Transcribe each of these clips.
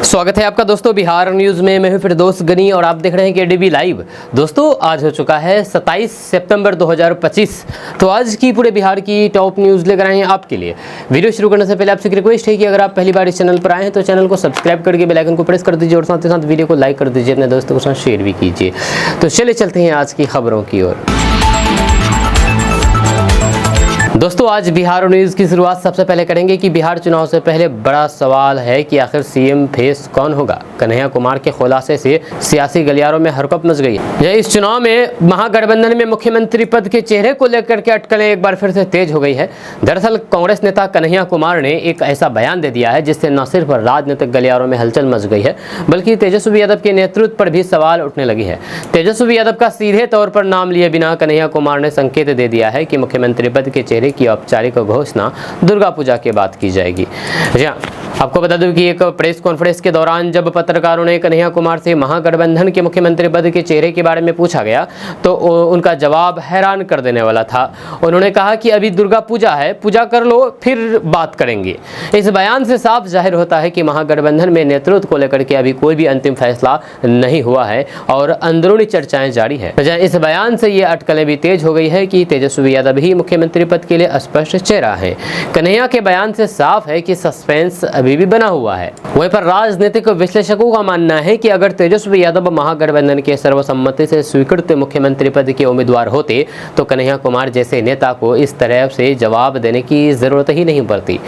स्वागत है आपका दोस्तों बिहार न्यूज़ में। मैं हूं फिरदौस गनी और आप देख रहे हैं केडीबी लाइव। दोस्तों आज हो चुका है 27 सितंबर 2025। तो आज की पूरे बिहार की टॉप न्यूज़ लेकर आए हैं आपके लिए। वीडियो शुरू करने से पहले आपसे रिक्वेस्ट है कि अगर आप पहली बार इस चैनल पर आए हैं तो चैनल को सब्सक्राइब करके बेल आइकन को प्रेस कर दीजिए और साथ ही साथ वीडियो को लाइक कर दीजिए, अपने दोस्तों के साथ शेयर भी कीजिए। तो चलिए चलते हैं आज की खबरों की ओर। दोस्तों आज बिहार न्यूज़ की शुरुआत सबसे पहले करेंगे कि बिहार चुनाव से पहले बड़ा सवाल है कि आखिर सीएम फेस कौन होगा। कन्हैया कुमार के खुलासे से सियासी गलियारों में हरकत मच गई है। इस चुनाव में महागठबंधन में मुख्यमंत्री पद के चेहरे को लेकर के अटकलें एक बार फिर से तेज हो गई है। दरअसल कांग्रेस नेता कन्हैया कुमार ने एक ऐसा बयान दे दिया है जिससे न सिर्फ राजनीतिक गलियारों में हलचल मच गई है बल्कि तेजस्वी यादव के नेतृत्व पर भी सवाल उठने लगी है। तेजस्वी यादव का सीधे तौर पर नाम लिए बिना कन्हैया कुमार ने संकेत दे दिया है कि मुख्यमंत्री पद के चेहरे की औपचारिक घोषणा दुर्गा पूजा के बाद की जाएगी। जी हाँ, आपको बता दूं कि एक प्रेस कॉन्फ्रेंस के दौरान जब पत्रकारों ने कन्हैया कुमार से महागठबंधन के मुख्यमंत्री पद के चेहरे के बारे में पूछा गया तो उनका जवाब हैरान कर देने वाला था। उन्होंने कहा कि अभी दुर्गा पूजा है, पूजा कर लो फिर बात करेंगे। इस बयान से साफ जाहिर होता है कि महागठबंधन में नेतृत्व को लेकर के अभी कोई भी अंतिम फैसला नहीं हुआ है और अंदरूनी चर्चाएं जारी है। इस बयान से ये अटकलें भी तेज हो गई है कि तेजस्वी यादव ही मुख्यमंत्री पद के लिए स्पष्ट चेहरा है। कन्हैया के बयान से साफ है कि सस्पेंस अभी भी बना हुआ है। वहीं पर राजनीतिक विश्लेषकों का मानना है कि अगर तेजस्वी यादव महागठबंधन के सर्वसम्मति से स्वीकृत मुख्यमंत्री पद के उम्मीदवार होते तो कन्हैया कुमार जैसे नेता को इस तरह से जवाब देने की जरूरत ही नहीं पड़ती।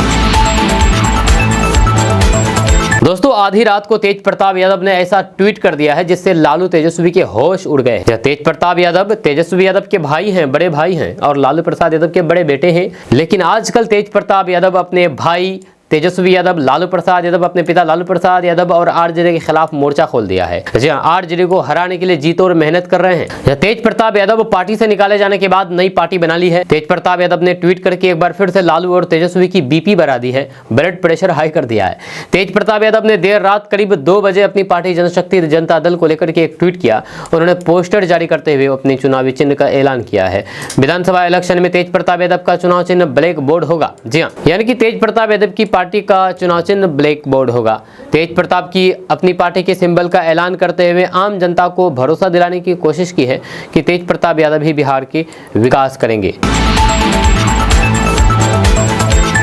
दोस्तों आधी रात को तेज प्रताप यादव ने ऐसा ट्वीट कर दिया है जिससे लालू तेजस्वी के होश उड़ गए। तेज प्रताप यादव तेजस्वी यादव के भाई हैं, बड़े भाई हैं और लालू प्रसाद यादव के बड़े बेटे हैं। लेकिन आजकल तेज प्रताप यादव अपने भाई तेजस्वी यादव, लालू प्रसाद यादव, अपने पिता लालू प्रसाद यादव और आरजेडी के खिलाफ मोर्चा खोल दिया है। जी हां, आरजेडी को हराने के लिए जी तोड़ मेहनत कर रहे हैं। तेज प्रताप यादव पार्टी से निकाले जाने के बाद नई पार्टी बना ली है। तेज प्रताप यादव ने ट्वीट करके एक बार फिर से लालू और तेजस्वी की बीपी बढ़ा दी है, ब्लड प्रेशर हाई कर दिया है। तेज प्रताप यादव ने देर रात करीब 2 बजे अपनी पार्टी जनशक्ति जनता दल को लेकर के एक ट्वीट किया। उन्होंने पोस्टर जारी करते हुए अपनी चुनावी चिन्ह का ऐलान किया है। विधानसभा इलेक्शन में तेज प्रताप यादव का चुनाव चिन्ह ब्लैक बोर्ड होगा। जी हाँ, यानी कि तेज प्रताप यादव की पार्टी का चुनाव चिन्ह ब्लैक बोर्ड होगा। तेज प्रताप की अपनी पार्टी के सिंबल का ऐलान करते हुए आम जनता को भरोसा दिलाने की कोशिश की है कि तेज प्रताप यादव ही बिहार के विकास करेंगे।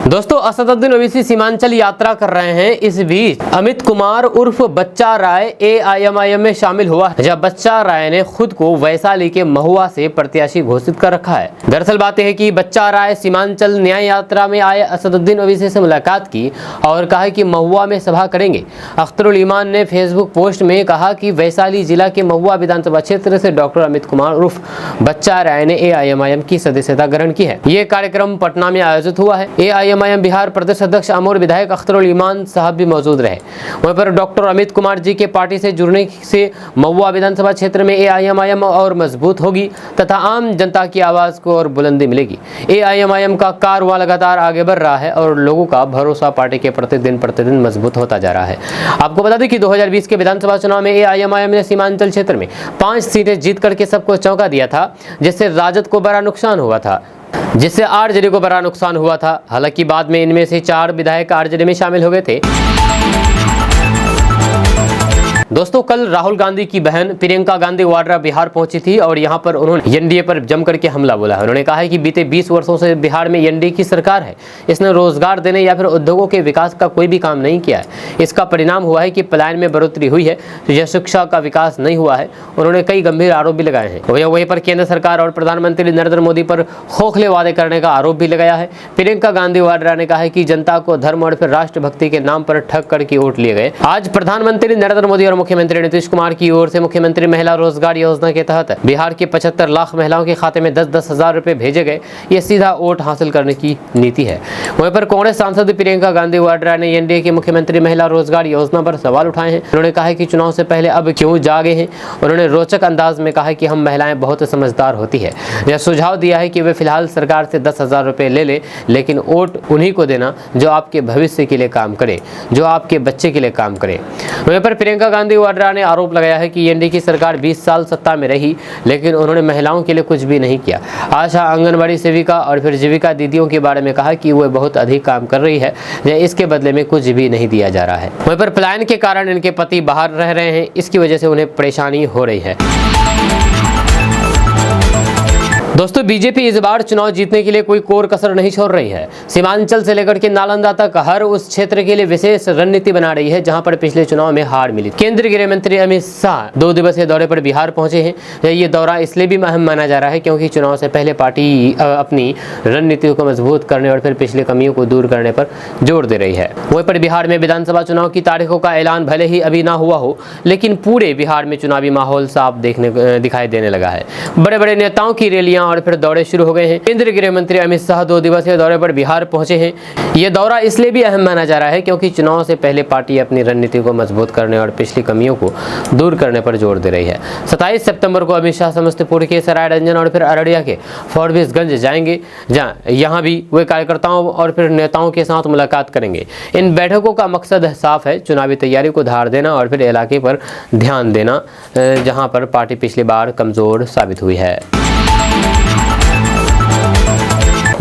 दोस्तों असदुद्दीन ओवैसी सीमांचल यात्रा कर रहे हैं। इस बीच अमित कुमार उर्फ बच्चा राय AIMIM में शामिल हुआ, जब बच्चा राय ने खुद को वैशाली के महुआ से प्रत्याशी घोषित कर रखा है। दरअसल बात यह है कि बच्चा राय सीमांचल न्याय यात्रा में आए असदुद्दीन ओवैसी से मुलाकात की और कहा कि महुआ में सभा करेंगे। अख्तरुल ईमान ने फेसबुक पोस्ट में कहा कि वैशाली जिला के महुआ विधानसभा क्षेत्र से डॉक्टर अमित कुमार उर्फ बच्चा राय ने AIMIM की सदस्यता ग्रहण की है। ये कार्यक्रम पटना में आयोजित हुआ है। AIMIM बिहार प्रदेश अध्यक्ष अमर विधायक अख्तरुल ईमान साहब भी मौजूद रहे। वहीं पर डॉक्टर अमित कुमार जी के पार्टी से जुड़ने से महुआ विधानसभा क्षेत्र में AIMIM और मजबूत होगी तथा आम जनता की आवाज को और बुलंदी मिलेगी। AIMIM का कारवां लगातार आगे बढ़ रहा है और लोगों का भरोसा पार्टी के प्रति दिन मजबूत होता जा रहा है। आपको बता दें कि 2020 के विधानसभा चुनाव में AIMIM ने सीमांचल क्षेत्र में 5 सीटें जीत करके सबको चौंका दिया था, जिससे राजद को बड़ा नुकसान हुआ था, जिससे आरजेडी को बड़ा नुकसान हुआ था। हालांकि बाद में इनमें से 4 विधायक आरजेडी में शामिल हो गए थे। दोस्तों कल राहुल गांधी की बहन प्रियंका गांधी वाड्रा बिहार पहुंची थी और यहां पर उन्होंने एनडीए पर जम करके हमला बोला है। उन्होंने कहा है कि बीते 20 वर्षों से बिहार में एनडीए की सरकार है, इसने रोजगार देने या फिर उद्योगों के विकास का कोई भी काम नहीं किया है। इसका परिणाम हुआ है कि पलायन में बढ़ोतरी हुई है, यह शिक्षा का विकास नहीं हुआ है। उन्होंने कई गंभीर आरोप भी लगाए हैं। वहीं पर केंद्र सरकार और प्रधानमंत्री नरेंद्र मोदी पर खोखले वादे करने का आरोप भी लगाया है। प्रियंका गांधी वाड्रा ने कहा है कि जनता को धर्म और फिर राष्ट्रभक्ति के नाम पर ठग करके वोट लिए गए। आज प्रधानमंत्री नरेंद्र मोदी और मुख्यमंत्री नीतीश कुमार की ओर से मुख्यमंत्री महिला रोजगार योजना के तहत बिहार के 75 लाख महिलाओं के खाते में 10-10 हजार रुपए भेजे गए। ये सीधा वोट हासिल करने की नीति है। वहीं पर कांग्रेस सांसद प्रियंका गांधी वाड्रा ने एनडीए के मुख्यमंत्री महिला रोजगार योजना पर सवाल उठाए हैं। उन्होंने कहा कि चुनाव से पहले अब क्यों जागे हैं। उन्होंने रोचक अंदाज में कहा कि हम महिलाएं बहुत समझदार होती है। यह सुझाव दिया है कि वे फिलहाल सरकार से 10 हजार रुपए ले लेकिन वोट उन्हीं को देना जो आपके भविष्य के लिए काम करे, जो आपके बच्चे के लिए काम करे। वहीं पर प्रियंका गांधी गांधी वाड्रा ने आरोप लगाया है कि एनडीए की सरकार 20 साल सत्ता में रही, लेकिन उन्होंने महिलाओं के लिए कुछ भी नहीं किया। आशा आंगनबाड़ी सेविका और फिर जीविका दीदियों के बारे में कहा कि वो बहुत अधिक काम कर रही है, इसके बदले में कुछ भी नहीं दिया जा रहा है। वहीं पर पलायन के कारण इनके पति बाहर रह रहे हैं, इसकी वजह से उन्हें परेशानी हो रही है। दोस्तों, बीजेपी इस बार चुनाव जीतने के लिए कोई कोर कसर नहीं छोड़ रही है। सीमांचल से लेकर के नालंदा तक हर उस क्षेत्र के लिए विशेष रणनीति बना रही है जहां पर पिछले चुनाव में हार मिली। केंद्रीय गृह मंत्री अमित शाह 2 दिवसीय दौरे पर बिहार पहुंचे हैं। ये दौरा इसलिए भी अहम माना जा रहा है क्योंकि चुनाव से पहले पार्टी अपनी रणनीति को मजबूत करने और फिर पिछले कमियों को दूर करने पर जोर दे रही है। वहीं पर बिहार में विधानसभा चुनाव की तारीखों का ऐलान भले ही अभी ना हुआ हो, लेकिन पूरे बिहार में चुनावी माहौल साफ दिखाई देने लगा है। बड़े बड़े नेताओं की रैलियां और फिर दौरे शुरू हो गए हैं। केंद्रीय गृह मंत्री अमित शाह 2 दिवसीय दौरे पर बिहार पहुंचे हैं। यह दौरा इसलिए भी अहम माना जा रहा है क्योंकि चुनाव से पहले पार्टी अपनी रणनीति को मजबूत करने और पिछली कमियों को दूर करने पर जोर दे रही है। 27 सितंबर को अमित शाह समस्तीपुर के सरायरंजन और फिर अररिया के फॉरबिसगंज जाएंगे, जहां यहां भी वे कार्यकर्ताओं और फिर नेताओं के साथ मुलाकात करेंगे। इन बैठकों का मकसद साफ है, चुनावी तैयारी को धार देना और फिर इलाके पर ध्यान देना, जहां पर पार्टी पिछली बार कमजोर साबित हुई है।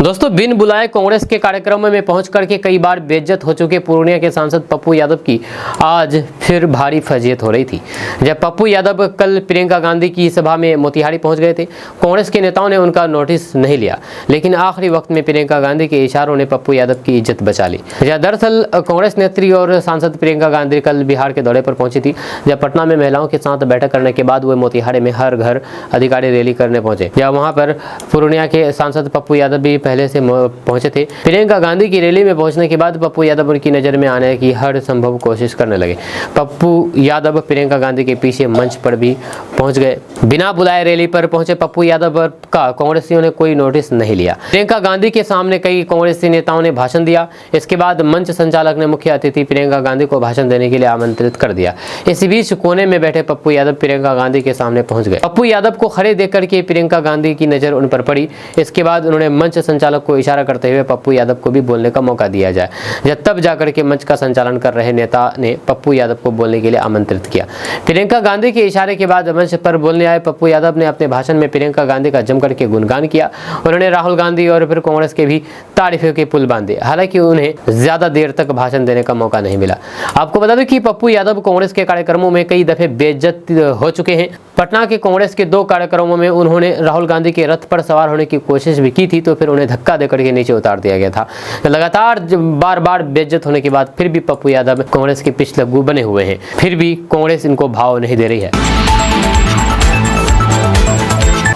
दोस्तों, बिन बुलाए कांग्रेस के कार्यक्रमों में पहुंच करके कई बार बेइज्जत हो चुके पूर्णिया के सांसद पप्पू यादव की आज फिर भारी फजीयत हो रही थी। जब पप्पू यादव कल प्रियंका गांधी की सभा में मोतिहारी पहुंच गए थे, कांग्रेस के नेताओं ने उनका नोटिस नहीं लिया, लेकिन आखिरी वक्त में प्रियंका गांधी के इशारों ने पप्पू यादव की इज्जत बचा ली। दरअसल कांग्रेस नेत्री और सांसद प्रियंका गांधी कल बिहार के दौरे पर पहुंची थी। जब पटना में महिलाओं के साथ बैठक करने के बाद वे मोतिहारी में हर घर अधिकारी रैली करने पहुंचे। जब वहां पर पूर्णिया के सांसद पप्पू यादव भी पहले से पहुंचे थे। प्रियंका गांधी की रैली में पहुंचने के बाद पप्पू यादव उनकी नजर में आने की हर संभव कोशिश करने लगे। पप्पू यादव प्रियंका गांधी के पीछे मंच पर भी पहुंच गए। बिना बुलाए रैली पर पहुंचे पप्पू यादव का कांग्रेसियों ने कोई नोटिस नहीं लिया। प्रियंका गांधी के सामने कई कांग्रेसी नेताओं ने भाषण दिया। इसके बाद मंच संचालक ने मुख्य अतिथि प्रियंका गांधी को भाषण देने के लिए आमंत्रित कर दिया। इसी बीच कोने में बैठे पप्पू यादव प्रियंका गांधी के सामने पहुंच गए। पप्पू यादव को खड़े देख करके प्रियंका गांधी की नजर उन पर पड़ी। इसके बाद उन्होंने मंच संचालक को इशारा करते हुए पप्पू यादव को भी बोलने का मौका दिया जाए। जब तब जाकर के मंच का संचालन कर रहे नेता ने पप्पू यादव को बोलने के लिए आमंत्रित किया। प्रियंका गांधी के इशारे के बाद मंच पर बोलने आए पप्पू यादव ने अपने भाषण में प्रियंका गांधी का जमकर के गुणगान किया। उन्होंने राहुल गांधी और फिर कांग्रेस के भी तारीफों के पुल बांधे। हालांकि उन्हें ज्यादा देर तक भाषण देने का मौका नहीं मिला। आपको बता दें कि पप्पू यादव कांग्रेस के कार्यक्रमों में कई दफे बेइज्जत हो चुके हैं। पटना के कांग्रेस के 2 कार्यक्रमों में उन्होंने राहुल गांधी के रथ पर सवार होने की कोशिश भी की थी, तो फिर उन्हें धक्का देकर के नीचे उतार दिया गया था। लगातार बार बार बेइज्जत होने के बाद फिर भी पप्पू यादव कांग्रेस के पिछलग्गू बने हुए हैं। फिर भी कांग्रेस इनको भाव नहीं दे रही है।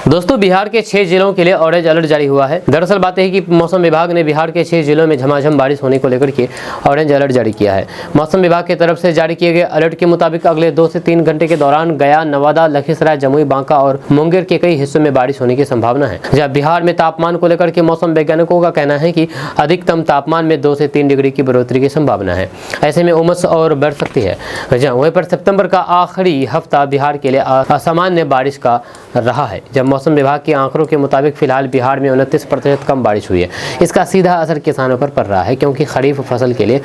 दोस्तों, बिहार के 6 जिलों के लिए ऑरेंज अलर्ट जारी हुआ है। दरअसल बात है कि मौसम विभाग ने बिहार के 6 जिलों में झमाझम बारिश होने को लेकर के ऑरेंज अलर्ट जारी किया है। मौसम विभाग की तरफ से जारी किए गए अलर्ट के मुताबिक अगले 2 से 3 घंटे के दौरान गया, नवादा, लखीसराय, जमुई, बांका और मुंगेर के कई हिस्सों में बारिश होने की संभावना है। जहाँ बिहार में तापमान को लेकर के मौसम वैज्ञानिकों का कहना है कि अधिकतम तापमान में 2 से 3 डिग्री की बढ़ोतरी की संभावना है। ऐसे में उमस और बढ़ सकती है। जहाँ वहीं पर सितंबर का आखिरी हफ्ता बिहार के लिए असामान्य बारिश का रहा है। जब मौसम विभाग के आंकड़ों के मुताबिक फिलहाल बिहार में 29% कम बारिश हुई है। इसका सीधा असर किसानों पर पड़ रहा है क्योंकि खरीफ फसल के लिए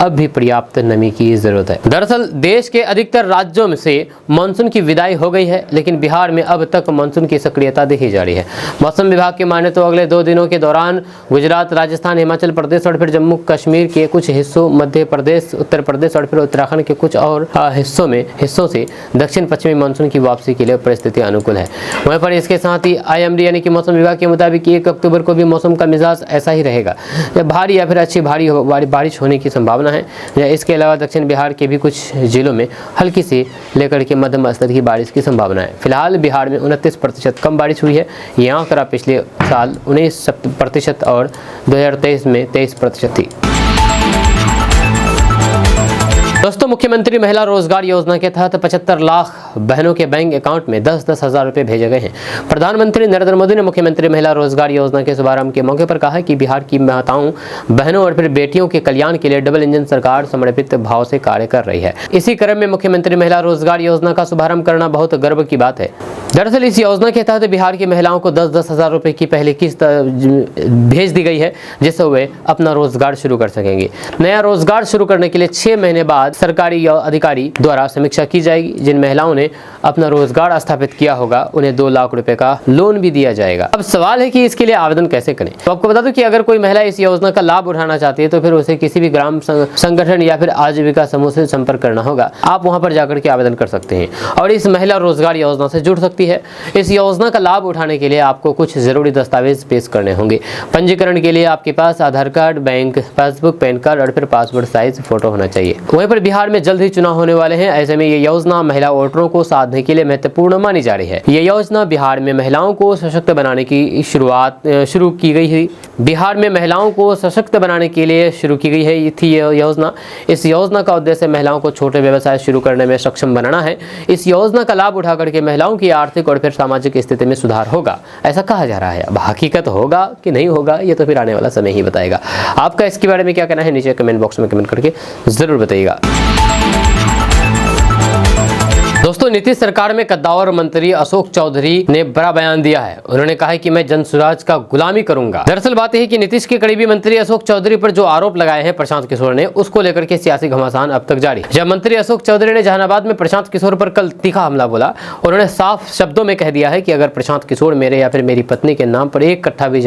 अब भी पर्याप्त नमी की जरूरत है। दरअसल देश के अधिकतर राज्यों में से मानसून की विदाई हो गई है, लेकिन बिहार में अब तक मानसून की सक्रियता देखी जा रही है। मौसम विभाग के माने तो अगले 2 दिनों के दौरान गुजरात, राजस्थान, हिमाचल प्रदेश और फिर जम्मू कश्मीर के कुछ हिस्सों, मध्य प्रदेश, उत्तर प्रदेश और फिर उत्तराखंड के कुछ और हिस्सों से दक्षिण पश्चिमी मानसून की वापसी के लिए परिस्थिति अनुकूल है। वहीं पर इसके साथ ही IMD यानी कि मौसम विभाग के मुताबिक 1 अक्टूबर को भी मौसम का मिजाज ऐसा ही रहेगा। भारी या फिर अच्छी बारिश होने की संभावना है। इसके अलावा दक्षिण बिहार के भी कुछ जिलों में हल्की से लेकर के मध्यम स्तर की बारिश की संभावना है। फिलहाल बिहार में 29% कम बारिश हुई है। यह आंकड़ा पिछले साल 19% और 2023 में 23% थी। दोस्तों, मुख्यमंत्री महिला रोजगार योजना के तहत 75 लाख बहनों के बैंक अकाउंट में 10-10 हज़ार रुपए भेजे गए हैं। प्रधानमंत्री नरेंद्र मोदी ने मुख्यमंत्री महिला रोजगार योजना के शुभारंभ के मौके पर कहा कि बिहार की माताओं, बहनों और फिर बेटियों के कल्याण के लिए डबल इंजन सरकार समर्पित भाव से कार्य कर रही है। इसी क्रम में मुख्यमंत्री महिला रोजगार योजना का शुभारंभ करना बहुत गर्व की बात है। दरअसल इस योजना के तहत बिहार की महिलाओं को 10-10 हज़ार रुपए की पहली किस्त भेज दी गई है, जिससे वे अपना रोजगार शुरू कर सकेंगे। नया रोजगार शुरू करने के लिए 6 महीने बाद सरकारी अधिकारी द्वारा समीक्षा की जाएगी। जिन महिलाओं ने अपना रोजगार स्थापित किया होगा उन्हें 2 लाख रुपए का लोन भी दिया जाएगा। अब सवाल है कि इसके लिए आवेदन कैसे करें। तो आपको बता दूं कि अगर कोई महिला इस योजना का लाभ उठाना चाहती है तो फिर उसे किसी भी ग्राम संगठन या फिर आजीविका समूह से संपर्क करना होगा। आप वहां पर जाकर के आवेदन कर सकते हैं और इस महिला रोजगार योजना से जुड़ सकती है। इस योजना का लाभ उठाने के लिए आपको कुछ जरूरी दस्तावेज पेश करने होंगे। पंजीकरण के लिए आपके पास Aadhaar card, bank passbook, PAN card और फिर पासपोर्ट साइज फोटो होना चाहिए। वहीं पर बिहार में जल्द ही चुनाव होने वाले हैं। ऐसे में ये योजना महिला वोटरों को साधने के लिए महत्वपूर्ण मानी जा रही है। ये योजना बिहार में महिलाओं को सशक्त बनाने की शुरू की गई है। बिहार में महिलाओं को सशक्त बनाने के लिए शुरू की गई है थी ये योजना। इस योजना का उद्देश्य महिलाओं को छोटे व्यवसाय शुरू करने में सक्षम बनाना है। इस योजना का लाभ उठा करके महिलाओं की आर्थिक और फिर सामाजिक स्थिति में सुधार होगा, ऐसा कहा जा रहा है। अब हकीकत होगा कि नहीं होगा ये तो फिर आने वाला समय ही बताएगा। आपका इसके बारे में क्या कहना है नीचे कमेंट बॉक्स में कमेंट करके जरूर बताइएगा। दोस्तों, नीतीश सरकार में कद्दावर मंत्री अशोक चौधरी ने बड़ा बयान दिया है। उन्होंने कहा है कि मैं जनसुराज का गुलामी करूंगा। दरअसल बात यह है कि नीतीश के करीबी मंत्री अशोक चौधरी पर जो आरोप लगाए हैं प्रशांत किशोर ने, उसको लेकर के सियासी घमासान अब तक जारी। जब मंत्री अशोक चौधरी ने जहानाबाद में प्रशांत किशोर पर कल तीखा हमला बोला, उन्होंने साफ शब्दों में कह दिया है कि अगर प्रशांत किशोर मेरे या फिर मेरी पत्नी के नाम पर 1 कट्ठा भी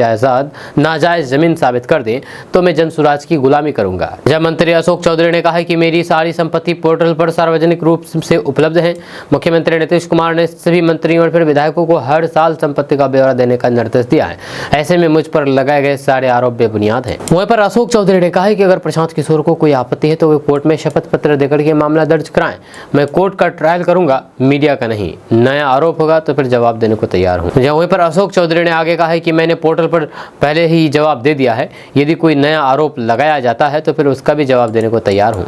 नाजायज जमीन साबित कर दे तो मैं जनसुराज की गुलामी करूंगा। जब मंत्री अशोक चौधरी ने कहा कि मेरी सारी संपत्ति पोर्टल पर सार्वजनिक रूप से उपलब्ध है। मुख्यमंत्री नीतीश कुमार ने सभी मंत्रियों और फिर विधायकों को हर साल संपत्ति का ब्यौरा देने का निर्देश दिया है। ऐसे में मुझ पर लगाए गए सारे आरोप बेबुनियाद हैं। वहीं पर अशोक चौधरी ने कहा है कि अगर प्रशांत किशोर को कोई आपत्ति है तो वे कोर्ट में शपथ पत्र देकर के मामला दर्ज कराएं। मैं कोर्ट का ट्रायल करूंगा, मीडिया का नहीं। नया आरोप होगा तो फिर जवाब देने को तैयार हूँ। वहीं पर अशोक चौधरी ने आगे कहा है कि मैंने पोर्टल पर पहले ही जवाब दे दिया है। यदि कोई नया आरोप लगाया जाता है तो फिर उसका भी जवाब देने को तैयार हूँ।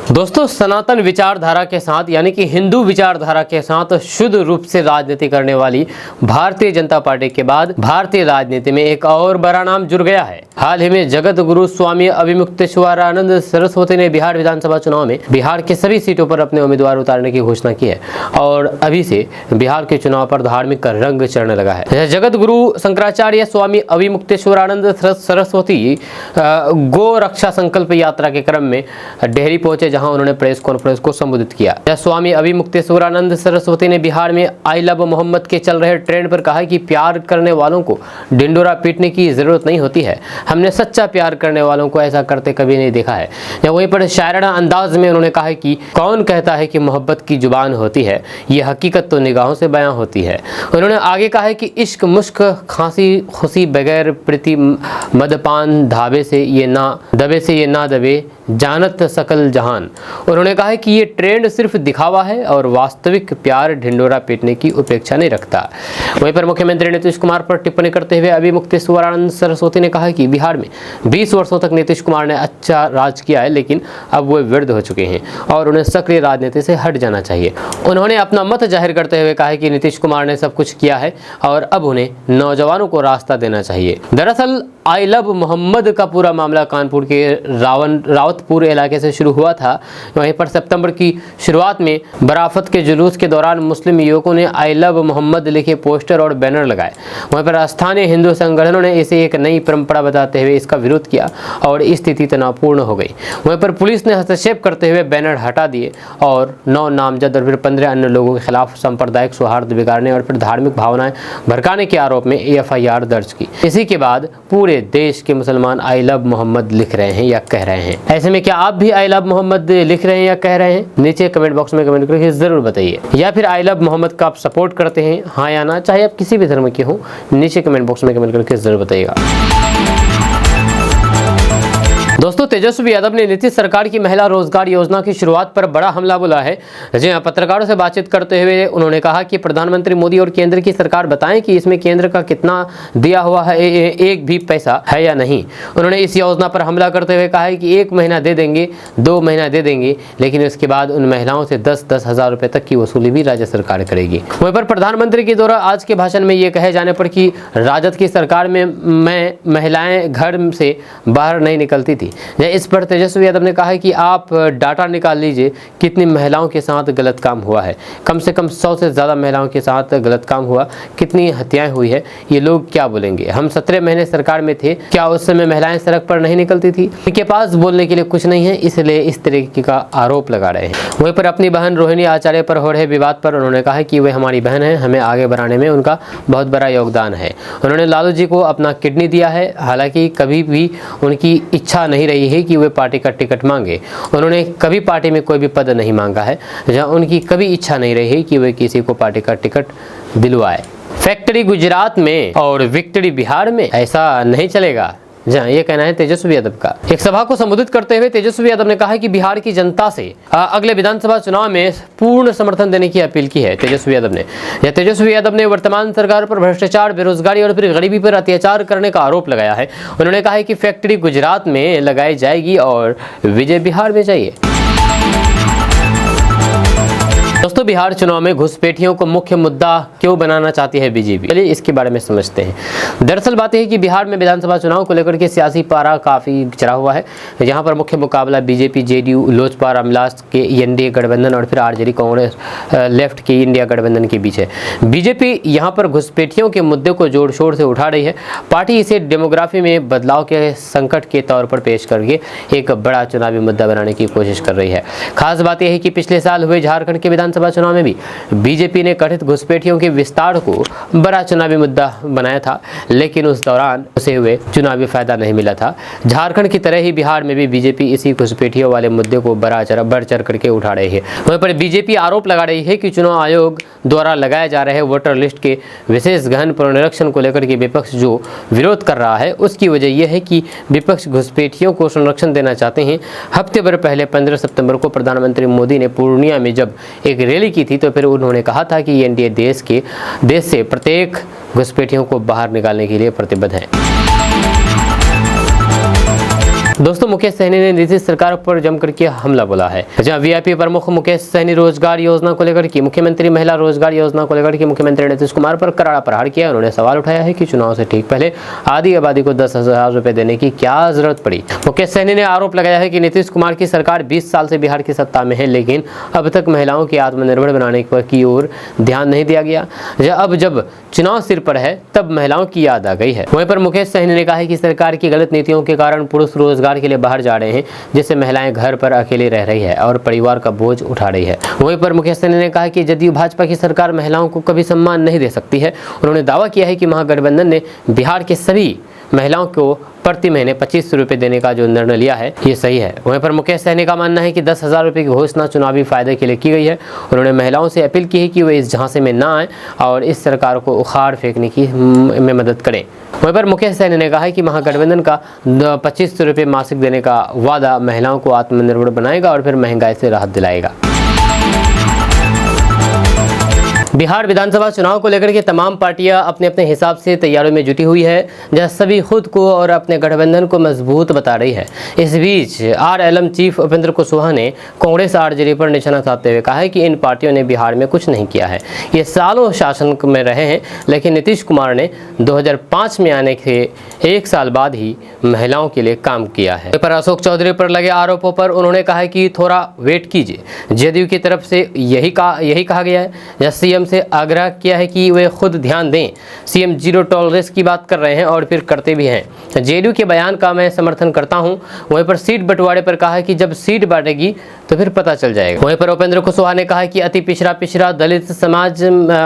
दोस्तों, सनातन विचारधारा के साथ यानी कि हिंदू विचारधारा के साथ शुद्ध रूप से राजनीति करने वाली भारतीय जनता पार्टी के बाद भारतीय राजनीति में एक और बड़ा नाम जुड़ गया है। हाल ही में जगत गुरु स्वामी अभिमुक्तेश्वरानंद सरस्वती ने बिहार विधानसभा चुनाव में बिहार की सभी सीटों पर अपने उम्मीदवार उतारने की घोषणा की है और अभी से बिहार के चुनाव पर धार्मिक का रंग चढ़ने लगा है। जगत गुरु शंकराचार्य स्वामी अभिमुक्तेश्वरानंद सरस्वती गो रक्षा संकल्प यात्रा के क्रम में डेहरी पहुंचे, जहां उन्होंने प्रेस कॉन्फ्रेंस को संबोधित किया। स्वामी अभिमुक्तेश्वरानंद सरस्वती ने बिहार में आई लव मोहम्मद के चल रहे ट्रेंड पर कहा कि प्यार करने वालों को ढिंडोरा पीटने की जरूरत नहीं होती है। हमने सच्चा प्यार करने वालों को ऐसा करते कभी नहीं देखा है। वहीं पर शायराना अंदाज में उन्होंने कहा कि कौन कहता है कि मोहब्बत की जुबान होती है, ये हकीकत तो निगाहों से बयां होती है। उन्होंने आगे कहा है कि इश्क मुश्क खांसी खुशी बगैर प्रीति मदपान धाबे से ये ना दबे जानत सकल जहान। उन्होंने कहा है कि ये ट्रेंड सिर्फ दिखावा है और वास्तविक प्यार ढिंडोरा पीटने की उपेक्षा नहीं रखता। वहीं पर मुख्यमंत्री नीतीश कुमार पर टिप्पणी करते हुए अभिमुक्तेश्वरानंद सरस्वती ने कहा कि बिहार में 20 वर्षों तक नीतीश कुमार ने अच्छा राज किया है, लेकिन अब वो वृद्ध हो चुके हैं और उन्हें सक्रिय राजनीति से हट जाना चाहिए। उन्होंने अपना मत जाहिर करते हुए कहा है कि नीतीश कुमार ने सब कुछ किया है और अब उन्हें नौजवानों को रास्ता देना चाहिए। दरअसल आई लव मोहम्मद का पूरा मामला कानपुर के रावतपुर इलाके से शुरू हुआ था। वहीं पर सितंबर की शुरुआत में बराफत के जुलूस के दौरान मुस्लिम युवकों ने आई लव मोहम्मद लिखे पोस्टर और बैनर लगाए। वहीं पर स्थानीय हिंदू संगठनों ने इसे एक नई परंपरा बताते हुए इसका विरोध किया और स्थिति तनावपूर्ण हो गई। वहीं पर पुलिस ने हस्तक्षेप करते हुए बैनर हटा दिए और 9 नामजद और फिर 15 अन्य लोगों के खिलाफ सांप्रदायिक सौहार्द बिगाड़ने और फिर धार्मिक भावनाएं भड़काने के आरोप में FIR दर्ज की। इसी के बाद पूरे देश के मुसलमान आई लव मोहम्मद लिख रहे हैं या कह रहे हैं। ऐसे में क्या आप भी आई लव मोहम्मद लिख रहे हैं या कह रहे हैं? नीचे कमेंट बॉक्स में कमेंट करके जरूर बताइए। या फिर आई लव मोहम्मद का आप सपोर्ट करते हैं, हाँ या ना, चाहे आप किसी भी धर्म के हो, नीचे कमेंट बॉक्स में कमेंट करके जरूर बताइएगा। दोस्तों, तेजस्वी यादव ने नीतीश सरकार की महिला रोजगार योजना की शुरुआत पर बड़ा हमला बोला है। जी हां, पत्रकारों से बातचीत करते हुए उन्होंने कहा कि प्रधानमंत्री मोदी और केंद्र की सरकार बताएं कि इसमें केंद्र का कितना दिया हुआ है, एक भी पैसा है या नहीं। उन्होंने इस योजना पर हमला करते हुए कहा है कि 1 महीना दे देंगे, 2 महीना दे देंगे, लेकिन उसके बाद उन महिलाओं से 10-10 हजार रुपए तक की वसूली भी राज्य सरकार करेगी। वहीं पर प्रधानमंत्री के द्वारा आज के भाषण में ये कहे जाने पर कि राजद की सरकार में महिलाएं घर से बाहर नहीं निकलती थी। इस पर तेजस्वी यादव ने कहा है कि आप डाटा निकाल लीजिए कितनी महिलाओं के साथ गलत काम हुआ है, कम से कम 100 से ज़्यादा महिलाओं के साथ गलत काम हुआ, कितनी हत्याएं हुई है, ये लोग क्या बोलेंगे। हम 17 महीने सरकार में थे, क्या उस समय महिलाएं सड़क पर नहीं निकलती थी? उनके पास बोलने के लिए कुछ नहीं है, इसलिए इस तरीके का आरोप लगा रहे हैं। वहीं पर अपनी बहन रोहिणी आचार्य पर हो रहे विवाद पर उन्होंने कहा कि वे हमारी बहन है, हमें आगे बढ़ाने में उनका बहुत बड़ा योगदान है। उन्होंने लालू जी को अपना किडनी दिया है, हालांकि कभी भी उनकी इच्छा नहीं रही है कि वे पार्टी का टिकट मांगे। उन्होंने कभी पार्टी में कोई भी पद नहीं मांगा है, जहां उनकी कभी इच्छा नहीं रही है कि वे किसी को पार्टी का टिकट दिलवाए। फैक्ट्री गुजरात में और विक्ट्री बिहार में, ऐसा नहीं चलेगा। जहाँ ये कहना है तेजस्वी यादव का। एक सभा को संबोधित करते हुए तेजस्वी यादव ने कहा कि बिहार की जनता से अगले विधानसभा चुनाव में पूर्ण समर्थन देने की अपील की है तेजस्वी यादव ने वर्तमान सरकार पर भ्रष्टाचार, बेरोजगारी और फिर गरीबी पर अत्याचार करने का आरोप लगाया है। उन्होंने कहा है कि फैक्ट्री गुजरात में लगाई जाएगी और विजय बिहार में चाहिए। दोस्तों, बिहार चुनाव में घुसपैठियों को मुख्य मुद्दा क्यों बनाना चाहती है बीजेपी, चलिए इसके बारे में समझते हैं। दरअसल बात यह है कि बिहार में विधानसभा चुनाव को लेकर के सियासी पारा काफ़ी चढ़ा हुआ है। यहाँ पर मुख्य मुकाबला बीजेपी, जेडीयू, लोजपा, रामविलास के एनडीए गठबंधन और फिर आरजेडी कांग्रेस लेफ्ट की इंडिया गठबंधन के बीच है। बीजेपी यहाँ पर घुसपैठियों के मुद्दे को जोर शोर से उठा रही है। पार्टी इसे डेमोग्राफी में बदलाव के संकट के तौर पर पेश करके एक बड़ा चुनावी मुद्दा बनाने की कोशिश कर रही है। खास बात यह है कि पिछले साल हुए झारखंड के विधानसभा चुनाव में भी बीजेपी ने कथित घुसपैठियों के विस्तार को बड़ा चुनावी मुद्दा बनाया था, लेकिन उस दौरान उसे हुए चुनावी फायदा नहीं मिला था। झारखंड की तरह ही बिहार में भी बीजेपी इसी घुसपैठियों वाले मुद्दे को बढ़ चढ़ करके उठा रही है। वहीं पर बीजेपी आरोप लगा रही है कि चुनाव आयोग द्वारा लगाए जा रहे वोटर लिस्ट के विशेष गहन पुनरीक्षण को लेकर के विपक्ष जो विरोध कर रहा है, उसकी वजह यह है कि विपक्ष घुसपैठियों को संरक्षण देना चाहते हैं। हफ्ते भर पहले 15 सितंबर को प्रधानमंत्री मोदी ने पूर्णिया में जब एक रैली की थी, तो फिर उन्होंने कहा था कि एनडीए देश से प्रत्येक घुसपैठियों को बाहर निकालने के लिए प्रतिबद्ध है। दोस्तों, मुकेश सहनी ने नीतीश सरकार पर जमकर के हमला बोला है। जहां वीआईपी प्रमुख मुकेश सहनी रोजगार योजना को लेकर के मुख्यमंत्री महिला रोजगार योजना को लेकर के मुख्यमंत्री नीतीश कुमार पर करारा प्रहार किया। उन्होंने सवाल उठाया है कि चुनाव से ठीक पहले आधी आबादी को 10,000 रुपए देने की क्या जरूरत पड़ी। मुकेश सहनी ने आरोप लगाया है कि नीतीश कुमार की सरकार 20 साल से बिहार की सत्ता में है, लेकिन अब तक महिलाओं की आत्मनिर्भर बनाने की ओर ध्यान नहीं दिया गया। अब जब चुनाव सिर पर है तब महिलाओं की याद आ गई है। वहीं पर मुकेश सहनी ने कहा है कि सरकार की गलत नीतियों के कारण पुरुष रोजगार के लिए बाहर जा रहे हैं, जिससे महिलाएं घर पर अकेली रह रही है और परिवार का बोझ उठा रही है। वहीं पर मुकेश सहनी ने कहा कि जदयू भाजपा की सरकार महिलाओं को कभी सम्मान नहीं दे सकती है। उन्होंने दावा किया है कि महागठबंधन ने बिहार के सभी महिलाओं को प्रति महीने 2500 रुपये देने का जो निर्णय लिया है, ये सही है। वहीं पर मुकेश सहनी का मानना है कि 10,000 रुपये की घोषणा चुनावी फायदे के लिए की गई है। उन्होंने महिलाओं से अपील की है कि वे इस झांसे में ना आए और इस सरकार को उखाड़ फेंकने की में मदद करें। वहीं पर मुकेश सहनी ने कहा है कि महागठबंधन का 2500 रुपये मासिक देने का वादा महिलाओं को आत्मनिर्भर बनाएगा और फिर महंगाई से राहत दिलाएगा। बिहार विधानसभा चुनाव को लेकर के तमाम पार्टियां अपने अपने हिसाब से तैयारियों में जुटी हुई है, जहां सभी खुद को और अपने गठबंधन को मजबूत बता रही है। इस बीच आरएलएम चीफ उपेंद्र कुशवाहा ने कांग्रेस आरजेडी पर निशाना साधते हुए कहा है कि इन पार्टियों ने बिहार में कुछ नहीं किया है। ये सालों शासन में रहे हैं, लेकिन नीतीश कुमार ने 2005 में आने के 1 साल बाद ही महिलाओं के लिए काम किया है। पर अशोक चौधरी पर लगे आरोपों पर उन्होंने कहा है कि थोड़ा वेट कीजिए। जदयू की तरफ से यही कहा गया है, या सीएम से आग्रह किया है कि वे खुद ध्यान दें। सीएम जीरो टॉलरेंस की बात कर रहे हैं और फिर करते भी हैं। जेडीयू के बयान का मैं समर्थन करता हूं। वहीं पर सीट बंटवारे पर कहा है कि जब सीट बांटेगी तो फिर पता चल जाएगा। वहीं पर उपेंद्र कुशवाहा ने कहा है कि अति पिछड़ा दलित समाज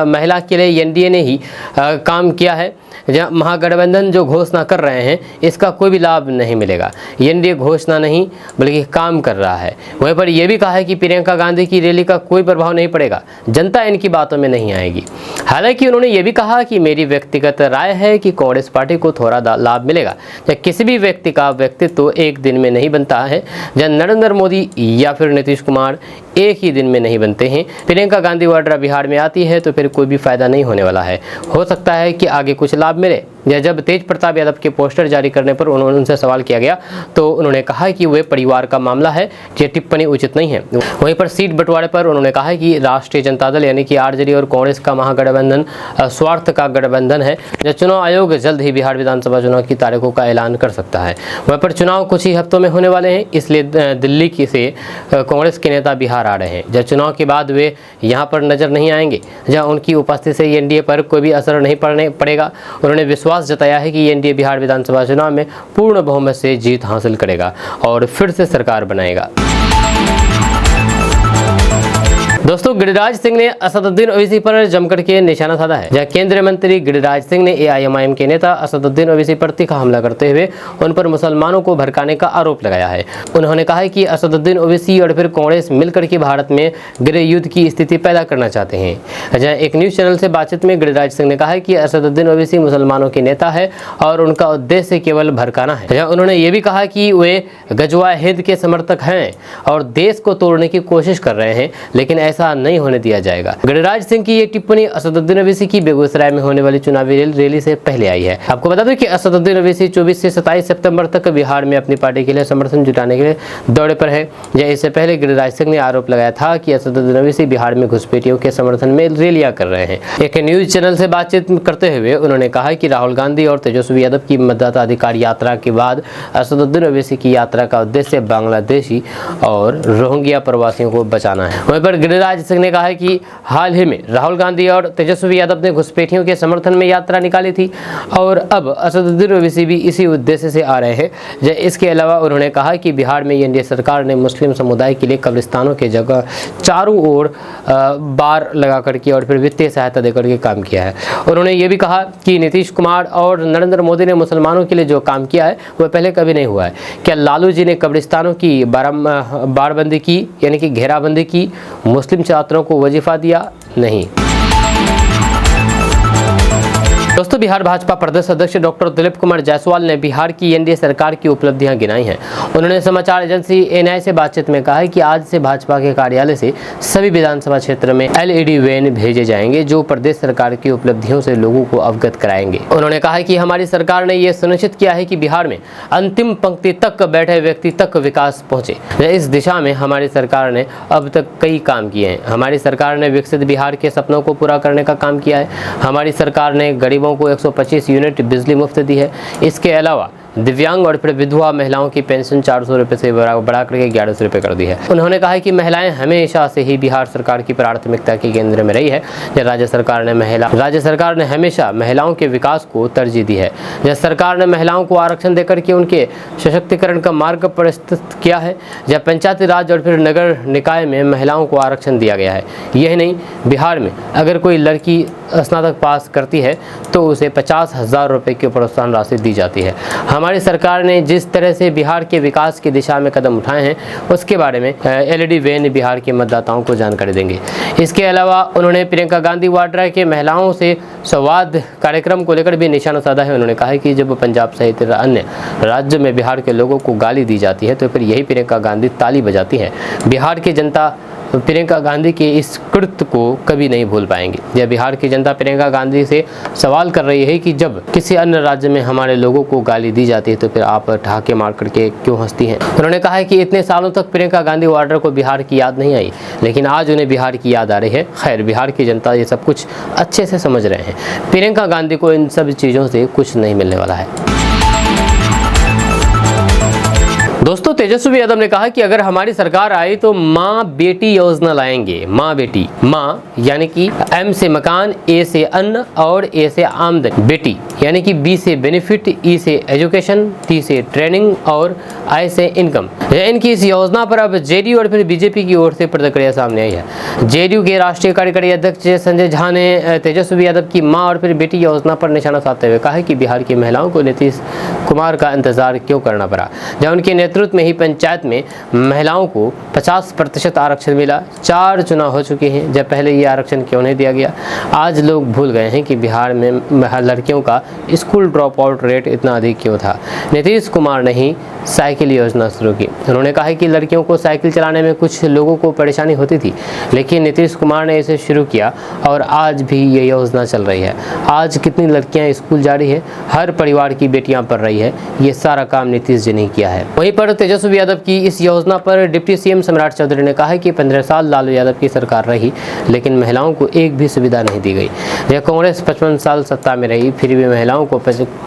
महिला के लिए एनडीए ने ही काम किया है। महागठबंधन जो घोषणा कर रहे हैं, इसका कोई भी लाभ नहीं मिलेगा। एनडीए घोषणा नहीं बल्कि काम कर रहा है। वहीं पर यह भी कहा है कि प्रियंका गांधी की रैली का कोई प्रभाव नहीं पड़ेगा, जनता इनकी बातों में नहीं आएगी। हालांकि उन्होंने ये भी कहा कि मेरी व्यक्तिगत राय है कि कांग्रेस पार्टी को थोड़ा लाभ मिलेगा। किसी भी व्यक्ति का व्यक्तित्व एक दिन में नहीं बनता है। जब नरेंद्र मोदी या फिर नीतीश कुमार एक ही दिन में नहीं बनते हैं। प्रियंका गांधी वाड्रा बिहार में आती है तो फिर कोई भी फायदा नहीं होने वाला है। हो सकता है कि आगे कुछ लाभ मिले। या जब तेज प्रताप यादव के पोस्टर जारी करने पर उनसे सवाल किया गया तो उन्होंने कहा कि वे परिवार का मामला है, ये टिप्पणी उचित नहीं है। वहीं पर सीट बंटवारे पर उन्होंने कहा कि राष्ट्रीय जनता दल यानी कि आरजेडी और कांग्रेस का महागठबंधन स्वार्थ का गठबंधन है। जब चुनाव आयोग जल्द ही बिहार विधानसभा चुनाव की तारीखों का ऐलान कर सकता है। वहीं पर चुनाव कुछ ही हफ्तों में होने वाले हैं, इसलिए दिल्ली से कांग्रेस के नेता बिहार आ रहे हैं। जब चुनाव के बाद वे यहाँ पर नजर नहीं आएंगे, जहाँ उनकी उपस्थिति से एनडीए पर कोई भी असर नहीं पड़ेगा। उन्होंने विश्वास जताया है कि एनडीए बिहार विधानसभा चुनाव में पूर्ण बहुमत से जीत हासिल करेगा और फिर से सरकार बनाएगा। दोस्तों, गिरिराज सिंह ने असदुद्दीन ओवैसी पर जमकर के निशाना साधा है। जहां केंद्रीय मंत्री गिरिराज सिंह ने एआईएमआईएम के नेता असदुद्दीन ओवैसी पर तीखा हमला करते हुए उन पर मुसलमानों को भड़काने का आरोप लगाया है। उन्होंने कहा है कि असदुद्दीन ओवैसी और फिर कांग्रेस मिलकर के भारत में गृह युद्ध की स्थिति पैदा करना चाहते हैं। जहां एक न्यूज चैनल से बातचीत में गिरिराज सिंह ने कहा है कि असदुद्दीन ओवैसी मुसलमानों के नेता है और उनका उद्देश्य केवल भड़काना है। जहां उन्होंने ये भी कहा कि वे गजवा हिंद के समर्थक हैं और देश को तोड़ने की कोशिश कर रहे हैं, लेकिन ऐसा नहीं होने दिया जाएगा। गिरिराज सिंह की ये टिप्पणी असदुद्दीन ओवैसी की बेगूसराय में होने वाली चुनावी रैली से पहले आई है। आपको बता दें कि असदुद्दीन ओवैसी 24 से 27 सितंबर तक बिहार में अपनी पार्टी के लिए समर्थन जुटाने के लिए दौरे पर है। या इससे पहले गिरिराज सिंह ने आरोप लगाया था कि असदुद्दीन ओवैसी बिहार में घुसपैठियों के समर्थन में रैलियां कर रहे हैं। एक न्यूज चैनल से बातचीत करते हुए उन्होंने कहा कि राहुल गांधी और तेजस्वी यादव की मतदाता अधिकार यात्रा के बाद असदुद्दीन ओवैसी की यात्रा का उद्देश्य बांग्लादेशी और रोहिंग्या प्रवासियों को बचाना है। वहीं पर गिरिराज सिंह ने कहा है कि हाल ही में राहुल गांधी और तेजस्वी यादव ने घुसपैठियों के समर्थन में यात्रा निकाली थी और अब असदुद्दीन ओवैसी भी इसी उद्देश्य से आ रहे हैं। इसके अलावा उन्होंने कहा कि बिहार में एनडीए सरकार ने मुस्लिम समुदाय के लिए कब्रिस्तानों के जगह चारों ओर बार लगा करके और फिर वित्तीय सहायता देकर के काम किया है। उन्होंने ये भी कहा कि नीतीश कुमार और नरेंद्र मोदी ने मुसलमानों के लिए जो काम किया है वह पहले कभी नहीं हुआ है। क्या लालू जी ने कब्रिस्तानों की बारबंदी की यानी कि घेराबंदी की, मुस्लिम छात्रों को वजीफा दिया? नहीं। दोस्तों, बिहार भाजपा प्रदेश अध्यक्ष डॉक्टर दिलीप कुमार जायसवाल ने बिहार की एनडीए सरकार की उपलब्धियां गिनाई हैं। उन्होंने समाचार एजेंसी एएनआई से बातचीत में कहा है कि आज से भाजपा के कार्यालय से सभी विधानसभा क्षेत्र में एलईडी वैन भेजे जाएंगे जो प्रदेश सरकार की उपलब्धियों से लोगों को अवगत कराएंगे। उन्होंने कहा है कि हमारी सरकार ने यह सुनिश्चित किया है कि बिहार में अंतिम पंक्ति तक बैठे व्यक्ति तक विकास पहुंचे। इस दिशा में हमारी सरकार ने अब तक कई काम किए हैं। हमारी सरकार ने विकसित बिहार के सपनों को पूरा करने का काम किया है। हमारी सरकार ने गरीबों को 125 यूनिट बिजली मुफ्त दी है। इसके अलावा दिव्यांग और फिर विधवा महिलाओं की पेंशन 400 रुपये से बढ़ा करके 1100 रुपये कर दी है। उन्होंने कहा कि महिलाएं हमेशा से ही बिहार सरकार की प्राथमिकता के केंद्र में रही है। राज्य सरकार ने हमेशा महिलाओं के विकास को तरजीह दी है। जब सरकार ने महिलाओं को आरक्षण देकर के उनके सशक्तिकरण का मार्ग प्रशस्त किया है। जब पंचायती राज और फिर नगर निकाय में महिलाओं को आरक्षण दिया गया है। यही नहीं, बिहार में अगर कोई लड़की स्नातक पास करती है तो उसे 50,000 रुपये की प्रोत्साहन राशि दी जाती है। हमारी सरकार ने जिस तरह से बिहार के विकास की दिशा में कदम उठाए हैं उसके बारे में एलईडी वैन बिहार के मतदाताओं को जानकारी देंगे। इसके अलावा उन्होंने प्रियंका गांधी वाड्रा के महिलाओं से संवाद कार्यक्रम को लेकर भी निशाना साधा है। उन्होंने कहा है कि जब पंजाब सहित अन्य राज्य में बिहार के लोगों को गाली दी जाती है तो फिर यही प्रियंका गांधी ताली बजाती है। बिहार की जनता प्रियंका गांधी के इस कृत्य को कभी नहीं भूल पाएंगे। यह बिहार की जनता प्रियंका गांधी से सवाल कर रही है कि जब किसी अन्य राज्य में हमारे लोगों को गाली दी जाती है तो फिर आप ठहाके मार करके क्यों हंसती हैं। उन्होंने कहा है कि इतने सालों तक प्रियंका गांधी वाड्रा को बिहार की याद नहीं आई, लेकिन आज उन्हें बिहार की याद आ रही है। खैर, बिहार की जनता ये सब कुछ अच्छे से समझ रहे हैं। प्रियंका गांधी को इन सब चीज़ों से कुछ नहीं मिलने वाला है। दोस्तों, तेजस्वी यादव ने कहा कि अगर हमारी सरकार आई तो माँ बेटी योजना लाएंगे। माँ बेटी, माँ यानी कि एम से मकान, ए से अन्न और ए से आमदनी, बेटी यानी कि बी से बेनिफिट, ई से एजुकेशन, टी से ट्रेनिंग और आई से इनकम। इनकी इस योजना पर अब जेडीयू और फिर बीजेपी की ओर से प्रतिक्रिया सामने आई है। जेडीयू के राष्ट्रीय कार्यकारी अध्यक्ष संजय झा ने तेजस्वी यादव की माँ और फिर बेटी योजना पर निशाना साधते हुए कहा कि बिहार की महिलाओं को नीतीश कुमार का इंतजार क्यों करना पड़ा, जब उनके नेतृत्व में ही पंचायत में महिलाओं को 50% आरक्षण मिला। 4 चुनाव हो चुके हैं, जब पहले ये आरक्षण क्यों नहीं दिया गया। आज लोग भूल गए हैं कि बिहार में लड़कियों का स्कूल ड्रॉप आउट रेट इतना अधिक क्यों था। नीतीश कुमार ने ही साइकिल साइकिल योजना शुरू की। उन्होंने कहा कि लड़कियों को साइकिल चलाने में कुछ लोगों को परेशानी होती थी, लेकिन नीतीश कुमार ने इसे शुरू किया और आज भी ये योजना चल रही है। आज कितनी लड़कियां स्कूल जा रही है, हर परिवार की बेटियां पढ़ रही है, ये सारा काम नीतीश जी ने किया है। वहीं पर तेजस्वी यादव की इस योजना पर डिप्टी सीएम सम्राट चौधरी ने कहा कि 15 साल लालू यादव की सरकार रही, लेकिन महिलाओं को एक भी सुविधा नहीं दी गई। यह कांग्रेस 55 साल सत्ता में रही, फिर भी महिलाओं को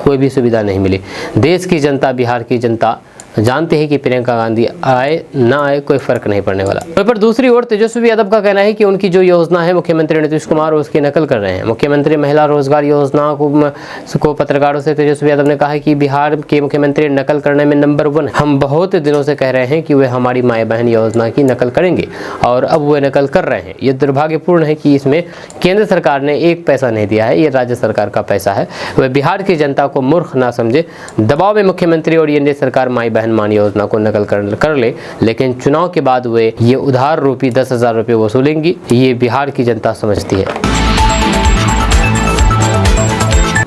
कोई भी सुविधा नहीं मिली। देश की जनता, बिहार की जनता जानते हैं कि प्रियंका गांधी आए ना आए कोई फर्क नहीं पड़ने वाला। तो पर दूसरी ओर तेजस्वी यादव का कहना है कि उनकी जो योजना है मुख्यमंत्री नीतीश कुमार उसकी नकल कर रहे हैं। मुख्यमंत्री महिला रोजगार योजना को पत्रकारों से तेजस्वी यादव ने कहा कि बिहार के मुख्यमंत्री नकल करने में नंबर 1 है। हम बहुत दिनों से कह रहे हैं कि वे हमारी माए बहन योजना की नकल करेंगे और अब वे नकल कर रहे हैं। ये दुर्भाग्यपूर्ण है कि इसमें केंद्र सरकार ने एक पैसा नहीं दिया है, ये राज्य सरकार का पैसा है। वे बिहार की जनता को मूर्ख ना समझे। दबाव में मुख्यमंत्री और एनडीए सरकार माई बहन मान योजना को नकल कर ले, लेकिन चुनाव के बाद वे ये उधार रूपी 10,000 रुपये वसूलेंगी, ये बिहार की जनता समझती है।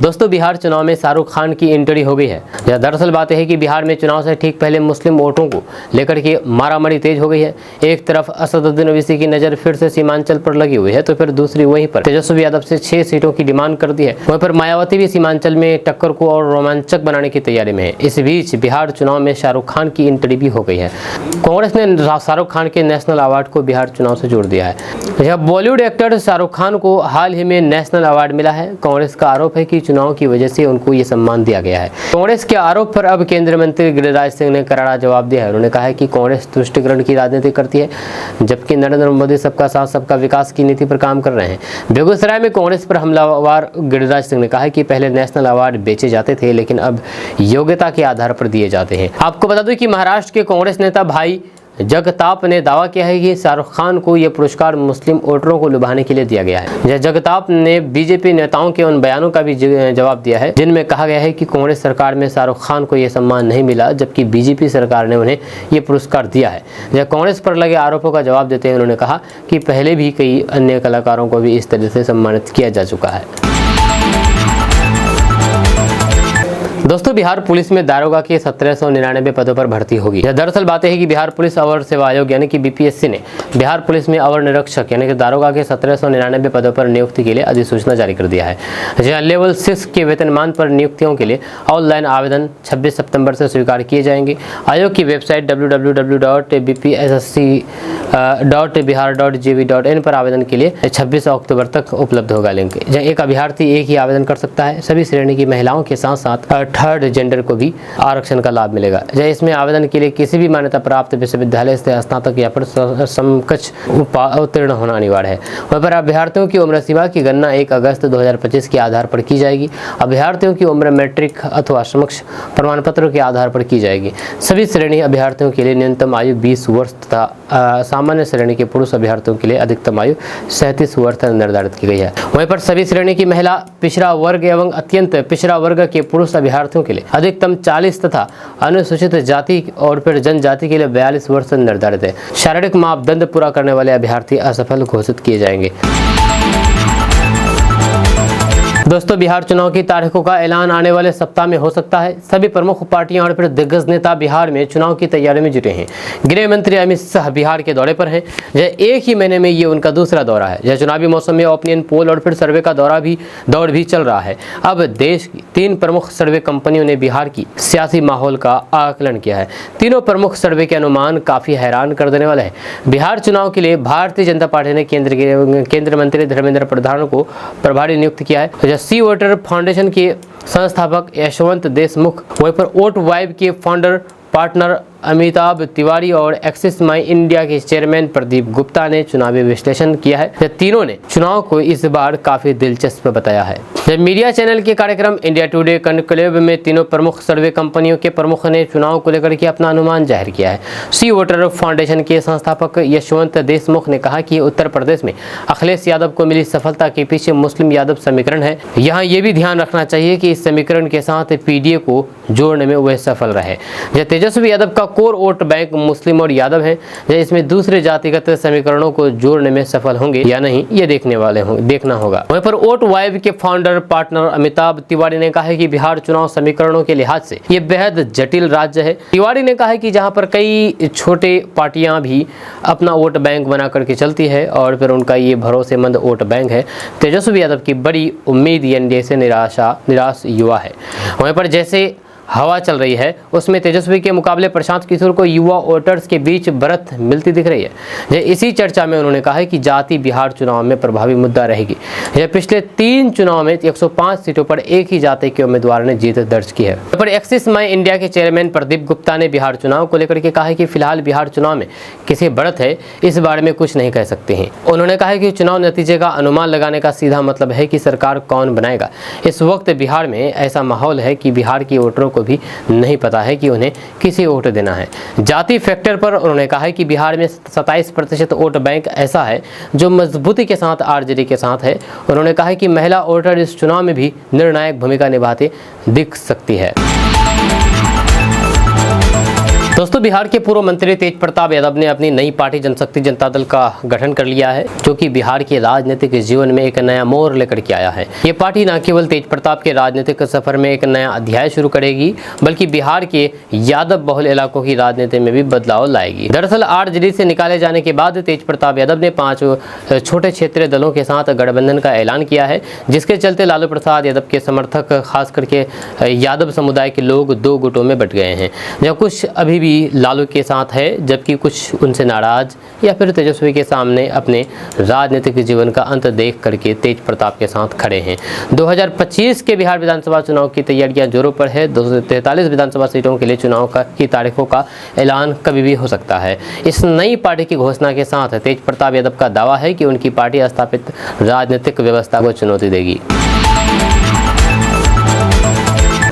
दोस्तों, बिहार चुनाव में शाहरुख खान की एंट्री हो गई है। यह दरअसल बात है कि बिहार में चुनाव से ठीक पहले मुस्लिम वोटों को लेकर के मारामारी तेज हो गई है। एक तरफ असदुद्दीन ओवैसी की नजर फिर से सीमांचल पर लगी हुई है, तो फिर दूसरी वहीं पर तेजस्वी यादव से 6 सीटों की डिमांड कर दी है। वहीं पर मायावती भी सीमांचल में टक्कर को और रोमांचक बनाने की तैयारी में है। इस बीच बिहार चुनाव में शाहरुख खान की एंट्री भी हो गई है। कांग्रेस ने शाहरुख खान के नेशनल अवार्ड को बिहार चुनाव से जोड़ दिया है। यह बॉलीवुड एक्टर शाहरुख खान को हाल ही में नेशनल अवार्ड मिला है। कांग्रेस का आरोप है कि चुनाव की वजह से उनको ये सम्मान दिया गया है। कांग्रेस के आरोप पर अब केंद्रीय मंत्री गिरिराज सिंह ने करारा जवाब दिया है। उन्होंने कहा है कि कांग्रेस तुष्टिकरण की राजनीति करती है, जबकि नरेंद्र मोदी सबका साथ सबका विकास की नीति पर काम कर रहे हैं। बेगूसराय में कांग्रेस पर हमलावर गिरिराज सिंह ने कहा कि पहले नेशनल अवार्ड बेचे जाते थे, लेकिन अब योग्यता के आधार पर दिए जाते हैं। आपको बता दूं कि महाराष्ट्र के कांग्रेस नेता भाई जगताप ने दावा किया है कि शाहरुख खान को यह पुरस्कार मुस्लिम वोटरों को लुभाने के लिए दिया गया है। जगताप ने बीजेपी नेताओं के उन बयानों का भी जवाब दिया है जिनमें कहा गया है कि कांग्रेस सरकार में शाहरुख खान को यह सम्मान नहीं मिला, जबकि बीजेपी सरकार ने उन्हें यह पुरस्कार दिया है। जब कांग्रेस पर लगे आरोपों का जवाब देते हुए उन्होंने कहा कि पहले भी कई अन्य कलाकारों को भी इस तरह से सम्मानित किया जा चुका है। दोस्तों, बिहार पुलिस में दारोगा के 1799 पदों पर भर्ती होगी। यह दरअसल बात है कि बिहार पुलिस अवर सेवा आयोग यानी कि बीपीएससी ने बिहार पुलिस में अवर निरीक्षक यानी कि दारोगा के 1799 पदों पर नियुक्ति के लिए अधिसूचना जारी कर दिया है। जहां लेवल 6 के वेतनमान पर नियुक्तियों के लिए ऑनलाइन आवेदन 26 सितंबर से स्वीकार किए जाएंगे। आयोग की वेबसाइट www.bpssc.bihar.gv.in पर आवेदन के लिए 26 अक्टूबर तक उपलब्ध होगा लिंक। जहाँ एक अभ्यर्थी एक ही आवेदन कर सकता है। सभी श्रेणी की महिलाओं के साथ साथ थर्ड जेंडर को भी आरक्षण का लाभ मिलेगा। जहाँ इसमें आवेदन के लिए किसी भी मान्यता प्राप्त विश्वविद्यालय से स्नातक या फिर समकक्ष उत्तीर्ण होना अनिवार्य है। वहीं पर अभ्यर्थियों की उम्र सीमा की गणना 1 अगस्त 2025 के आधार पर की जाएगी। अभ्यर्थियों की उम्र मैट्रिक अथवा समकक्ष प्रमाण पत्रों के आधार पर की जाएगी। सभी श्रेणी अभ्यर्थियों के लिए न्यूनतम आयु 20 वर्ष तथा सामान्य श्रेणी के पुरुष अभ्यर्थियों के लिए अधिकतम आयु 37 वर्ष निर्धारित की गई है। वहीं पर सभी श्रेणी की महिला, पिछड़ा वर्ग एवं अत्यंत पिछड़ा वर्ग के पुरुष अभ्यर्थियों के लिए अधिकतम 40 तथा अनुसूचित जाति और फिर जनजाति के लिए 42 वर्ष निर्धारित है। शारीरिक मापदंड पूरा करने वाले अभ्यर्थी असफल घोषित किए जाएंगे। दोस्तों, बिहार चुनाव की तारीखों का ऐलान आने वाले सप्ताह में हो सकता है। सभी प्रमुख पार्टियां और फिर दिग्गज नेता बिहार में चुनाव की तैयारी में जुटे हैं। गृह मंत्री अमित शाह बिहार के दौरे पर हैं। यह एक ही महीने में ये उनका दूसरा दौरा है। यह चुनावी मौसम में ओपिनियन पोल और फिर सर्वे का दौर भी चल रहा है। अब देश की 3 प्रमुख सर्वे कंपनियों ने बिहार की सियासी माहौल का आकलन किया है। तीनों प्रमुख सर्वे के अनुमान काफी हैरान कर देने वाले हैं। बिहार चुनाव के लिए भारतीय जनता पार्टी ने केंद्रीय मंत्री धर्मेंद्र प्रधान को प्रभारी नियुक्त किया है। सी वोटर फाउंडेशन के संस्थापक यशवंत देशमुख, वहीं पर वोट वाइब के फाउंडर पार्टनर अमिताभ तिवारी और एक्सिस माई इंडिया के चेयरमैन प्रदीप गुप्ता ने चुनावी विश्लेषण किया है। ये तीनों ने चुनाव को इस बार काफी दिलचस्प बताया है। जब मीडिया चैनल के कार्यक्रम इंडिया टुडे कॉन्क्लेव में तीनों प्रमुख सर्वे कंपनियों के प्रमुख ने चुनाव को लेकर के अपना अनुमान जाहिर किया है। सी वोटर फाउंडेशन के संस्थापक यशवंत देशमुख ने कहा कि उत्तर प्रदेश में अखिलेश यादव को मिली सफलता के पीछे मुस्लिम यादव समीकरण है। यहाँ ये भी ध्यान रखना चाहिए कि इस समीकरण के साथ पीडीए को जोड़ने में वह सफल रहे। तेजस्वी यादव का कोर वोट बैंक मुस्लिम और यादव है। इसमें दूसरे जातिगत समीकरणों को जोड़ने में सफल होंगे या नहीं, ये देखना होगा। वहीं पर वोट वाइब के फाउंडर पार्टनर अमिताभ तिवारी ने कहा है कि बिहार चुनाव समीकरणों के लिहाज से ये बेहद जटिल राज्य है। तिवारी ने कहा है कि जहां पर कई छोटे पार्टियां भी अपना वोट बैंक बना करके चलती है और फिर उनका ये भरोसेमंद वोट बैंक है। तेजस्वी यादव की बड़ी उम्मीद एनडीए से निराश युवा है। वहीं पर जैसे हवा चल रही है उसमें तेजस्वी के मुकाबले प्रशांत किशोर को युवा वोटर्स के बीच बढ़त मिलती दिख रही है। इसी चर्चा में उन्होंने कहा है कि जाति बिहार चुनाव में प्रभावी मुद्दा रहेगी। पिछले 3 चुनाव में 105 सीटों पर एक ही जाति के उम्मीदवार ने जीत दर्ज की है। पर एक्सिस माई इंडिया के चेयरमैन प्रदीप गुप्ता ने बिहार चुनाव को लेकर के कहा है कि फिलहाल बिहार चुनाव में किसी बढ़त है, इस बारे में कुछ नहीं कह सकते हैं। उन्होंने कहा है कि चुनाव नतीजे का अनुमान लगाने का सीधा मतलब है कि सरकार कौन बनाएगा। इस वक्त बिहार में ऐसा माहौल है कि बिहार के वोटरों को भी नहीं पता है कि उन्हें किसे वोट देना है। जाति फैक्टर पर उन्होंने कहा है कि बिहार में 27% वोट बैंक ऐसा है जो मजबूती के साथ आरजेडी के साथ है। उन्होंने कहा है कि महिला वोटर इस चुनाव में भी निर्णायक भूमिका निभाते दिख सकती है। दोस्तों, बिहार के पूर्व मंत्री तेज प्रताप यादव ने अपनी नई पार्टी जनशक्ति जनता दल का गठन कर लिया है, जो कि बिहार के राजनीतिक जीवन में एक नया मोड़ लेकर के आया है। ये पार्टी न केवल तेज प्रताप के राजनीतिक सफर में एक नया अध्याय शुरू करेगी, बल्कि बिहार के यादव बहुल इलाकों की राजनीति में भी बदलाव लाएगी। दरअसल आरजेडी से निकाले जाने के बाद तेज प्रताप यादव ने 5 छोटे क्षेत्रीय दलों के साथ गठबंधन का ऐलान किया है, जिसके चलते लालू प्रसाद यादव के समर्थक खास करके यादव समुदाय के लोग 2 गुटों में बंट गए हैं। जब कुछ अभी भी लालू के साथ है, जबकि कुछ उनसे नाराज या फिर तेजस्वी के सामने अपने राजनीतिक जीवन का अंत देख करके तेज प्रताप के साथ खड़े हैं। 2025 के बिहार विधानसभा चुनाव की तैयारियां जोरों पर है। 243 विधानसभा सीटों के लिए चुनाव की तारीखों का ऐलान कभी भी हो सकता है। इस नई पार्टी की घोषणा के साथ तेज प्रताप यादव का दावा है कि उनकी पार्टी स्थापित राजनीतिक व्यवस्था को चुनौती देगी।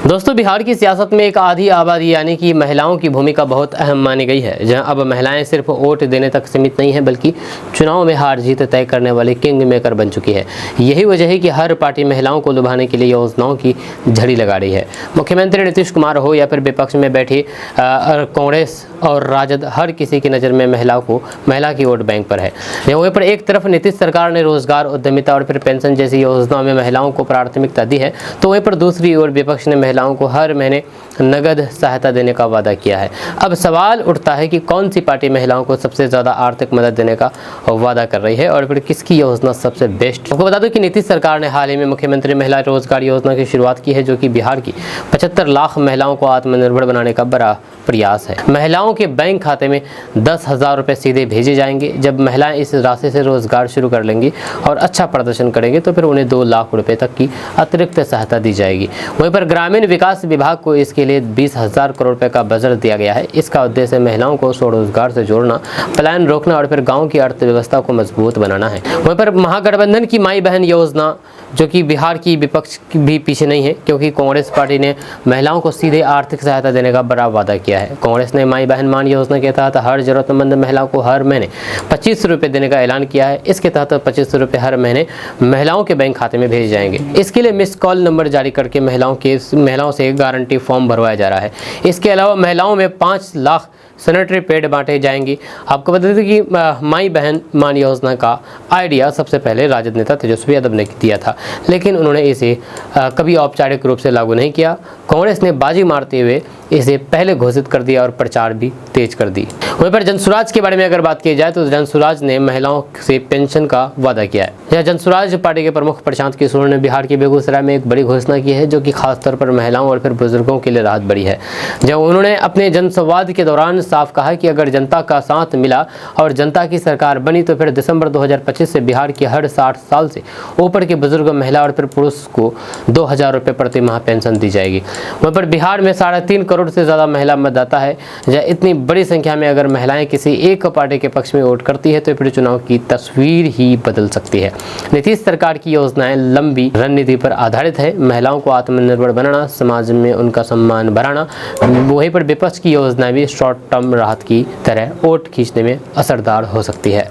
दोस्तों, बिहार की सियासत में एक आधी आबादी यानी कि महिलाओं की भूमिका बहुत अहम मानी गई है, जहां अब महिलाएं सिर्फ वोट देने तक सीमित नहीं है, बल्कि चुनाव में हार जीत तय करने वाली किंग मेकर बन चुकी है। यही वजह है कि हर पार्टी महिलाओं को लुभाने के लिए योजनाओं की झड़ी लगा रही है। मुख्यमंत्री नीतीश कुमार हो या फिर विपक्ष में बैठी कांग्रेस और राजद, हर किसी की नज़र में महिला की वोट बैंक पर है। वहीं पर एक तरफ नीतीश सरकार ने रोजगार, उद्यमिता और फिर पेंशन जैसी योजनाओं में महिलाओं को प्राथमिकता दी है, तो वहीं पर दूसरी ओर विपक्ष ने महिलाओं को हर महीने नगद सहायता देने का वादा किया है। अब सवाल उठता है कि कौन सी पार्टी महिलाओं को सबसे ज़्यादा आर्थिक मदद देने का वादा कर रही है और फिर किसकी योजना सबसे बेस्ट। आपको बता दूं कि नीतीश सरकार ने हाल ही में मुख्यमंत्री महिला रोजगार योजना की शुरुआत की है, जो कि बिहार की 75 लाख महिलाओं को आत्मनिर्भर बनाने का बड़ा प्रयास है। महिलाओं के बैंक खाते में 10,000 रुपये सीधे भेजे जाएंगे। जब महिलाएं इस राशि से रोजगार शुरू कर लेंगी और अच्छा प्रदर्शन करेंगे तो फिर उन्हें 2 लाख रुपये तक की अतिरिक्त सहायता दी जाएगी। वहीं पर ग्रामीण विकास विभाग को इसके लिए 20,000 करोड़ रुपए का बजट दिया गया है। इसका उद्देश्य महिलाओं को स्वरोजगार से जोड़ना, पलायन रोकना और फिर गाँव की अर्थव्यवस्था को मजबूत बनाना है। वहीं पर महागठबंधन की माई बहन योजना, जो कि बिहार की विपक्ष भी पीछे नहीं है, क्योंकि कांग्रेस पार्टी ने महिलाओं को सीधे आर्थिक सहायता देने का बड़ा वादा किया है। कांग्रेस ने माई बहन मान योजना के तहत हर जरूरतमंद महिला को हर महीने 25 रुपये देने का ऐलान किया है। इसके तहत 25 रुपये हर महीने महिलाओं के बैंक खाते में भेजे जाएंगे। इसके लिए मिस कॉल नंबर जारी करके महिलाओं से गारंटी फॉर्म भरवाया जा रहा है। इसके अलावा महिलाओं में 5 लाख सैनिटरी पैड बांटे जाएंगे। आपको बता दें कि माई बहन मान योजना का आइडिया सबसे पहले राजद नेता तेजस्वी यादव ने दिया था, लेकिन उन्होंने इसे कभी औपचारिक रूप से लागू नहीं किया। कांग्रेस ने बाजी मारते हुए इसे पहले घोषित कर दिया और प्रचार भी तेज कर दी। वहीं पर जनसुराज के बारे में अगर बात की जाए तो जनसुराज ने महिलाओं से पेंशन का वादा किया है। यह जनसुराज पार्टी के प्रमुख प्रशांत किशोर ने बिहार के बेगूसराय में एक बड़ी घोषणा की है, जो कि खासतौर पर महिलाओं और फिर बुजुर्गों के लिए राहत बड़ी है। जब उन्होंने अपने जनसंवाद के दौरान साफ कहा कि अगर जनता का साथ मिला और जनता की सरकार बनी तो फिर दिसंबर 2025 से बिहार की हर 60 साल से ऊपर के बुजुर्ग, महिला और फिर पुरुष को 2,000 रुपये प्रति माह पेंशन दी जाएगी। वहीं पर बिहार में 3.5 करोड़ से ज़्यादा महिला मतदाता है। जब इतनी बड़ी संख्या में अगर महिलाएं किसी एक पार्टी के पक्ष में वोट करती है तो फिर चुनाव की तस्वीर ही बदल सकती है। नीतीश सरकार की योजनाएं लंबी रणनीति पर आधारित है। महिलाओं को आत्मनिर्भर बनाना, समाज में उनका सम्मान बढ़ाना। वहीं पर विपक्ष की योजनाएं भी शॉर्ट टर्म राहत की तरह वोट खींचने में असरदार हो सकती है।